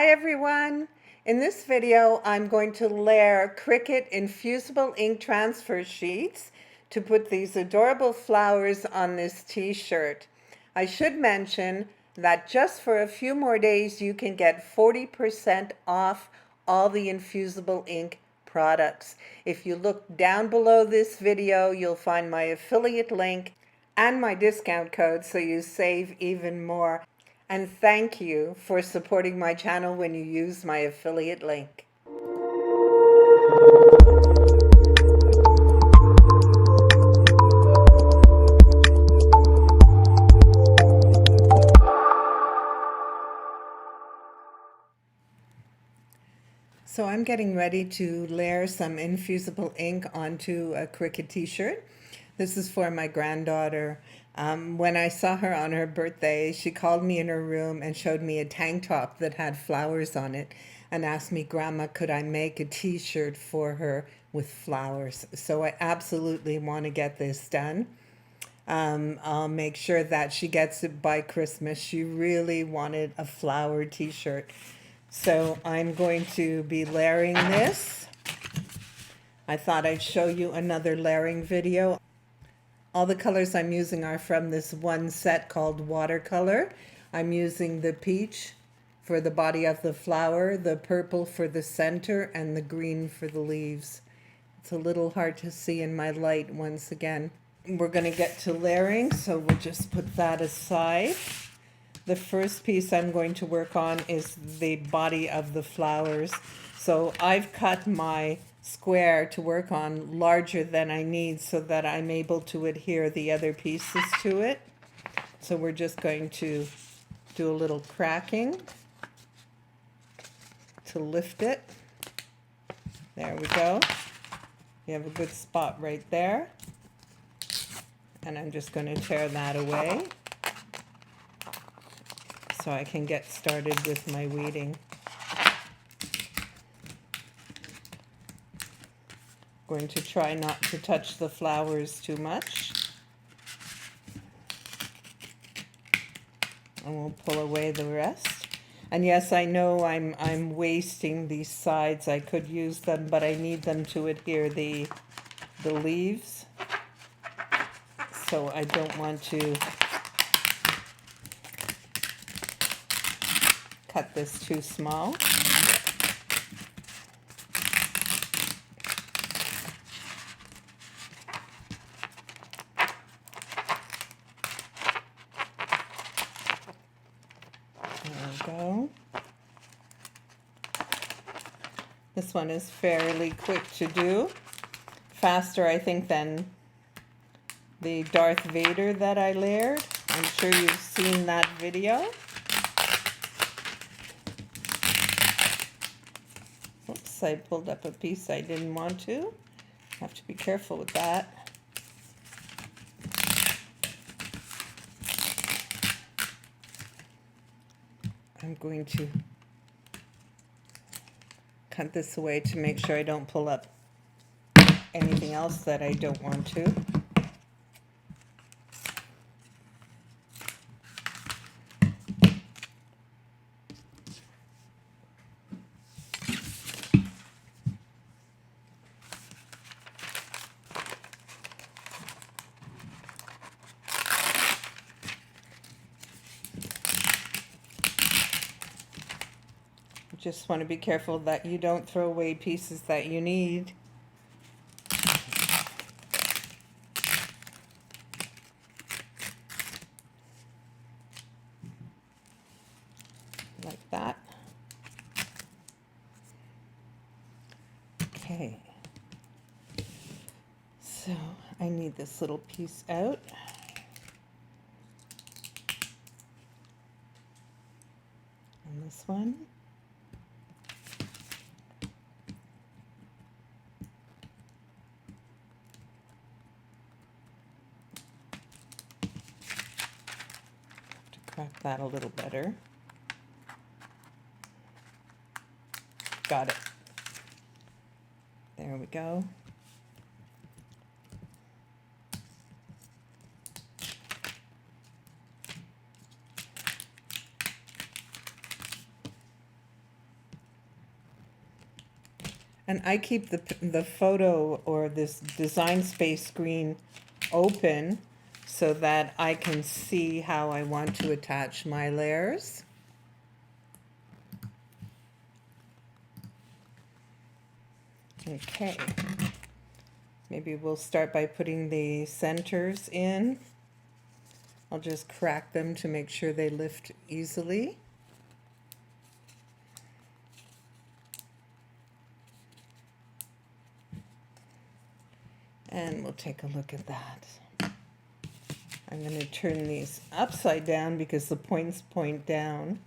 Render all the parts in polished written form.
Hi everyone! In this video I'm going to layer CRICUT Infusible ink transfer sheets to put these adorable flowers on this t-shirt. I should mention that just for a few more days you can get 40% off all the infusible ink products. If you look down below this video you'll find my affiliate link and my discount code so you save even more. And thank you for supporting my channel when you use my affiliate link. So I'm getting ready to layer some infusible ink onto a CRICUT t-shirt. This is for my granddaughter. When I saw her on her birthday, she called me in her room and showed me a tank top that had flowers on it and asked me, Grandma, could I make a t-shirt for her with flowers? So I absolutely want to get this done. I'll make sure that she gets it by Christmas. She really wanted a flower t-shirt. So I'm going to be layering this. I thought I'd show you another layering video. All the colors I'm using are from this one set called Watercolor. I'm using the peach for the body of the flower, the purple for the center, and the green for the leaves. It's a little hard to see in my light once again. We're going to get to layering, so we'll just put that aside. The first piece I'm going to work on is the body of the flowers. So I've cut my square to work on larger than I need so that I'm able to adhere the other pieces to it. So we're just going to do a little cracking to lift it. There we go. You have a good spot right there. And I'm just going to tear that away so I can get started with my weeding. Going to try not to touch the flowers too much. And we'll pull away the rest. And yes, I know I'm wasting these sides. I could use them, but I need them to adhere the leaves. So I don't want to cut this too small. There we go. This one is fairly quick to do. Faster, I think, than the Darth Vader that I layered. I'm sure you've seen that video. Oops, I pulled up a piece I didn't want to. Have to be careful with that. I'm going to cut this away to make sure I don't pull up anything else that I don't want to. Just want to be careful that you don't throw away pieces that you need. Like that. Okay. So I need this little piece out. And this one. Crack that a little better. Got it. There we go. And I keep the photo or this design space screen open so that I can see how I want to attach my layers. Okay, maybe we'll start by putting the centers in. I'll just crack them to make sure they lift easily. And we'll take a look at that. I'm going to turn these upside down because the points point down.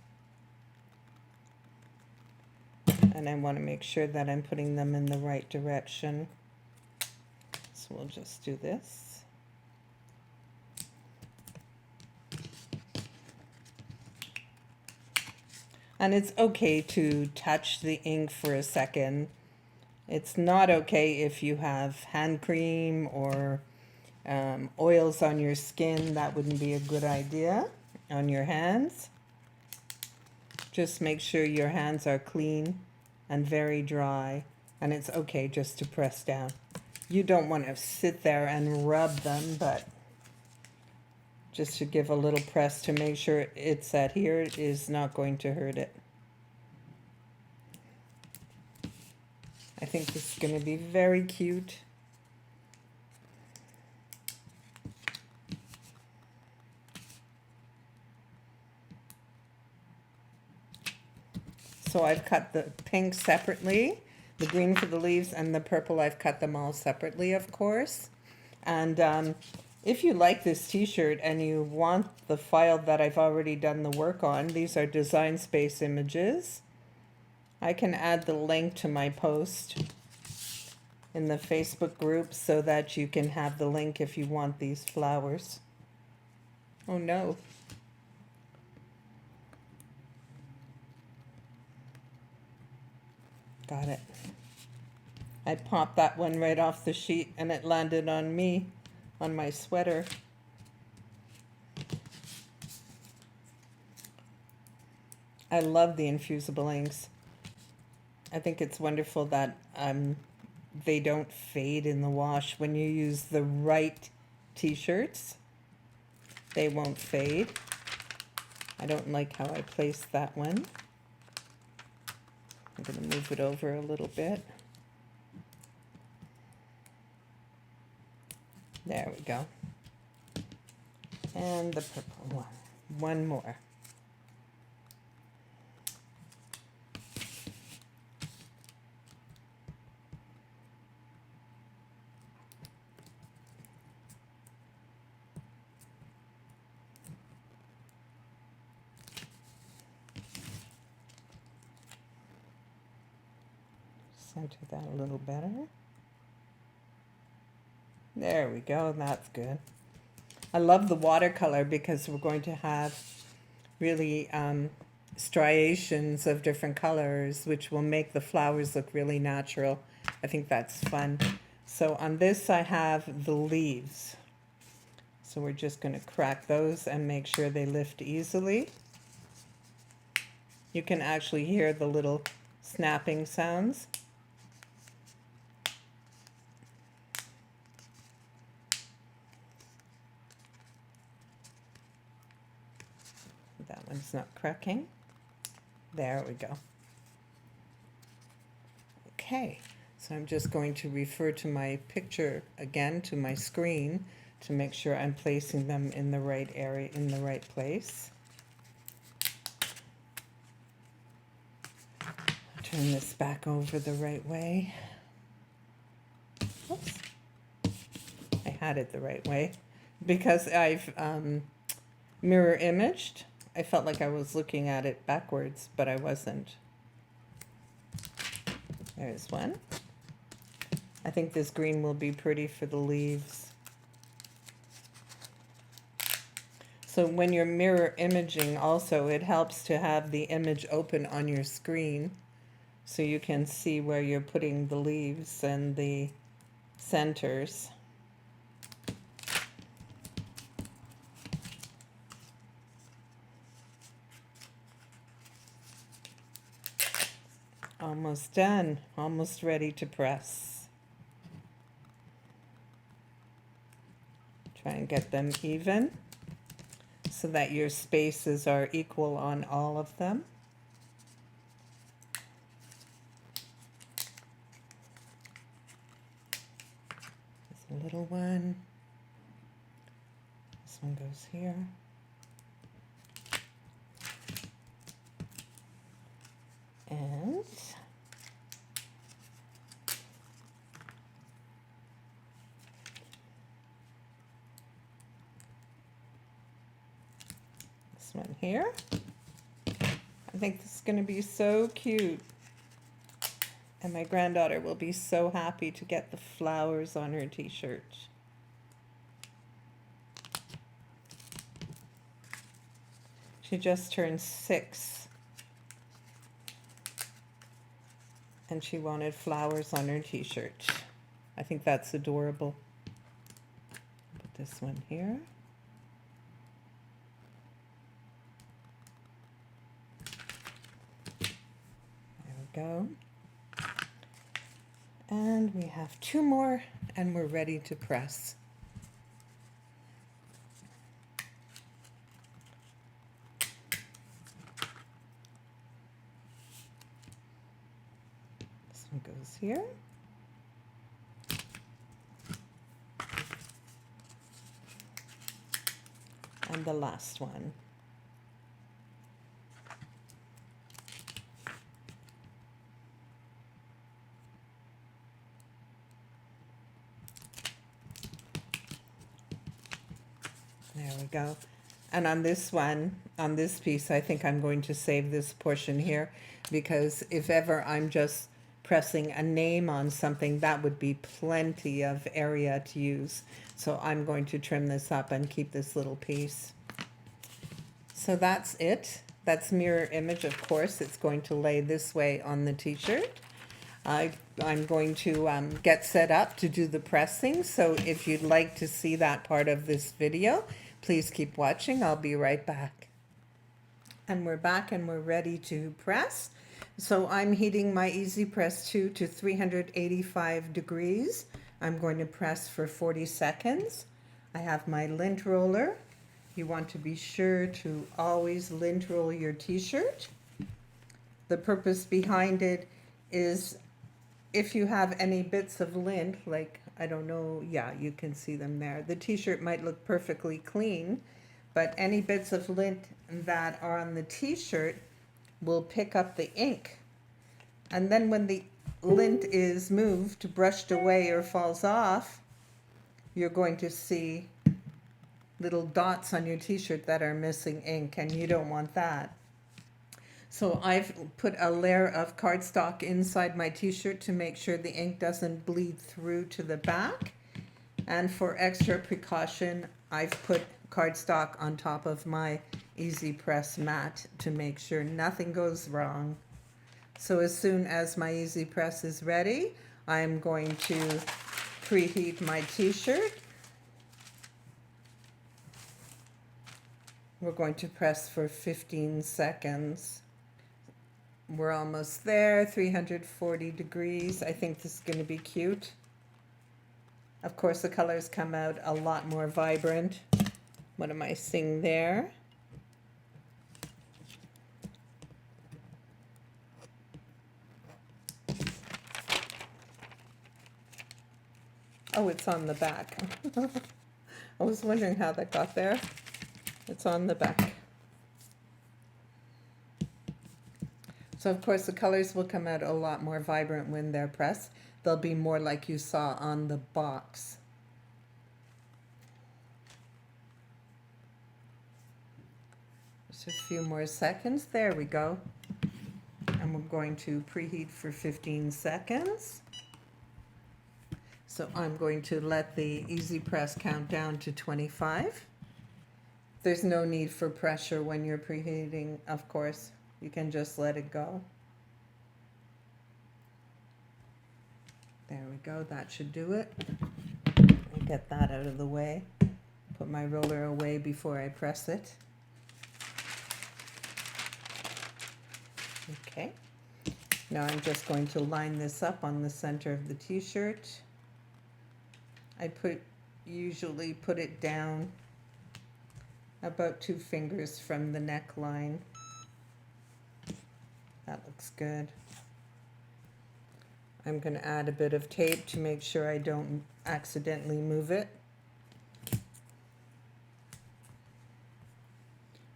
And I want to make sure that I'm putting them in the right direction. So we'll just do this. And it's okay to touch the ink for a second. It's not okay if you have hand cream or oils on your skin. That wouldn't be a good idea on your hands. Just make sure your hands are clean and very dry, and it's okay just to press down. You don't want to sit there and rub them, but just to give a little press to make sure it's adhered is not going to hurt it. I think this is going to be very cute. So I've cut the pink separately, the green for the leaves, and the purple I've cut them all separately, of course. And if you like this t-shirt and you want the file that I've already done the work on, these are design space images. I can add the link to my post in the Facebook group so that you can have the link if you want these flowers. Oh no. Got it. I popped that one right off the sheet and it landed on me, on my sweater. I love the infusible inks. I think it's wonderful that they don't fade in the wash. When you use the right t-shirts, they won't fade. I don't like how I placed that one. I'm going to move it over a little bit. There we go. And the purple one. One more. Center that a little better. There we go, that's good. I love the watercolor because we're going to have really striations of different colors, which will make the flowers look really natural. I think that's fun. So on this I have the leaves. So we're just going to crack those and make sure they lift easily. You can actually hear the little snapping sounds. That one's not cracking. There we go. Okay, so I'm just going to refer to my picture again, to my screen, to make sure I'm placing them in the right area, in the right place. Turn this back over the right way. Oops. I had it the right way. Because I've mirror imaged, I felt like I was looking at it backwards, but I wasn't. There's one. I think this green will be pretty for the leaves. So when you're mirror imaging also, it helps to have the image open on your screen so you can see where you're putting the leaves and the centers. Almost done, almost ready to press. Try and get them even so that your spaces are equal on all of them. There's a little one. This one goes here. And this one here. I think this is going to be so cute. And my granddaughter will be so happy to get the flowers on her t-shirt. She just turned 6. And she wanted flowers on her t-shirt. I think that's adorable. Put this one here. There we go. And we have 2 more, and we're ready to press. Goes here. And the last one. There we go. And on this one, on this piece, I think I'm going to save this portion here, because if ever I'm just pressing a name on something, that would be plenty of area to use. So I'm going to trim this up and keep this little piece. So that's it. That's mirror image, of course. It's going to lay this way on the t-shirt. I'm going to get set up to do the pressing. So if you'd like to see that part of this video, please keep watching. I'll be right back. And we're back and we're ready to press. So I'm heating my Easy Press 2 to 385 degrees. I'm going to press for 40 seconds. I have my lint roller. You want to be sure to always lint roll your t-shirt. The purpose behind it is if you have any bits of lint, like, I don't know, yeah, you can see them there. The t-shirt might look perfectly clean, but any bits of lint that are on the t-shirt will pick up the ink. And then when the lint is moved, brushed away, or falls off, you're going to see little dots on your t-shirt that are missing ink, and you don't want that. So I've put a layer of cardstock inside my t-shirt to make sure the ink doesn't bleed through to the back. And for extra precaution, I've put cardstock on top of my Easy Press mat to make sure nothing goes wrong. So as soon as my Easy Press is ready, I'm going to preheat my t-shirt. We're going to press for 15 seconds. We're almost there, 340 degrees. I think this is going to be cute. Of course, the colors come out a lot more vibrant. What am I seeing there? Oh, it's on the back. I was wondering how that got there. It's on the back. So of course the colors will come out a lot more vibrant when they're pressed. They'll be more like you saw on the box. Just a few more seconds. There we go. And we're going to preheat for 15 seconds. So I'm going to let the Easy Press count down to 25. There's no need for pressure when you're preheating, of course. You can just let it go. There we go, that should do it. I'll get that out of the way. Put my roller away before I press it. Okay. Now I'm just going to line this up on the center of the t-shirt. I usually put it down about 2 fingers from the neckline. That looks good. I'm going to add a bit of tape to make sure I don't accidentally move it.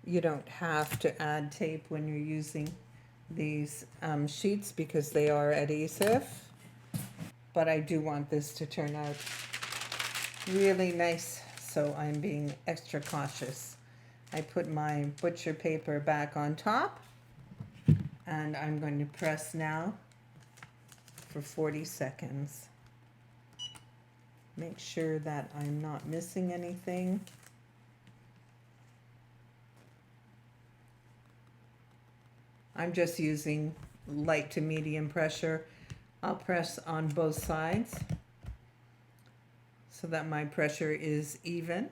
You don't have to add tape when you're using these sheets because they are adhesive, but I do want this to turn out really nice, so I'm being extra cautious. I put my butcher paper back on top, and I'm going to press now for 40 seconds. Make sure that I'm not missing anything. I'm just using light to medium pressure. I'll press on both sides so that my pressure is even.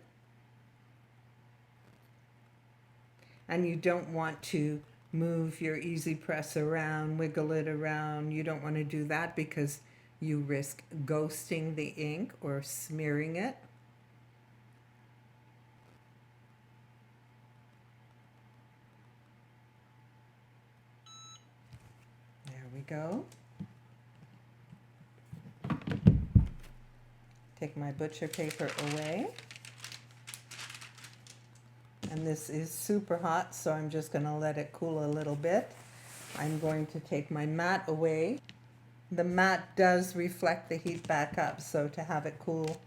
And you don't want to move your easy press around, wiggle it around. You don't want to do that because you risk ghosting the ink or smearing it. There we go. Take my butcher paper away. And this is super hot, so I'm just going to let it cool a little bit. I'm going to take my mat away. The mat does reflect the heat back up, so to have it cool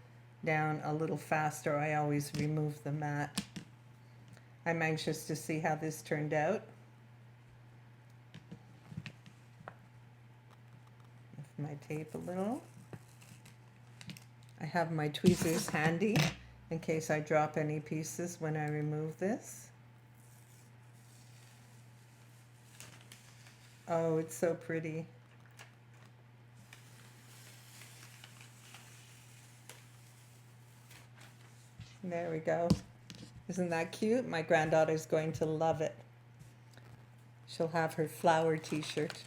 down a little faster, I always remove the mat. I'm anxious to see how this turned out. Lift my tape a little. I have my tweezers handy in case I drop any pieces when I remove this. Oh, it's so pretty. There we go. Isn't that cute? My granddaughter's going to love it. She'll have her flower t-shirt.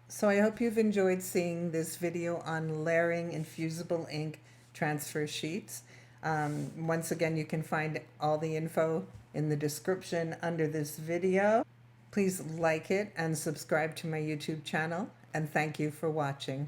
So I hope you've enjoyed seeing this video on layering infusible ink transfer sheets. Once again, you can find all the info in the description under this video. Please like it and subscribe to my YouTube channel, and thank you for watching.